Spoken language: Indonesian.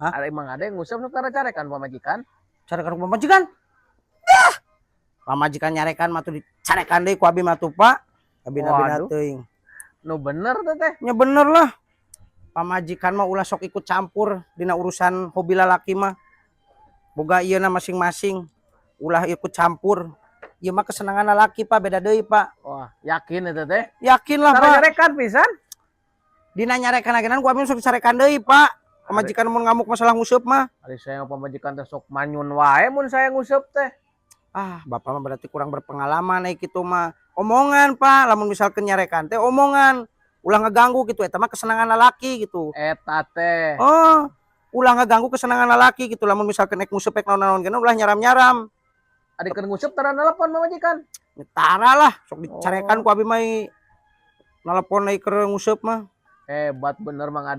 Hah? Ada emang ada yang ngusap nu cara-carekan pamajikan. Carekan ku pamajikan. Pamajikan nyarekan mah tuh dicarekan deui ku abi mah tuh Pak. Abi-abina Waduh, teuing. nu bener teh. Nya bener lah. Pamajikan mah ulah sok ikut campur dina urusan hobi lalaki mah. Boga ieu na masing-masing. Ulah ikut campur. Ieu mah kesenangan lalaki Pak, beda deui Pak. Wah, yakin itu teh. Yakin lah Pak. Cara-carekan pisan. Dina nyarekan agenan ku abi sok dicarekan deui Pak. Pamajikan mun ngamuk masalah nguseup mah. Ari saya pamajikan teh sok manyun wae mun saya nguseup teh. Ah, Bapak mah berarti kurang berpengalaman gitu mah. Omongan Pak, lamun misalkan nyarekan teh omongan. Ulah ngeganggu gitu, eta mah kesenangan lalaki gitu. Eta teh. Oh, ulah ngeganggu kesenangan lalaki gitu. Lamun misalkan ek nguseup ek naon-naon gini ulah nyaram-nyaram. Adik keur nguseup tara nelpon pamajikan. Tara lah, sok dicarekan ku abi mah nelepon deui keur nguseup mah. Hebat bener Mang Ade.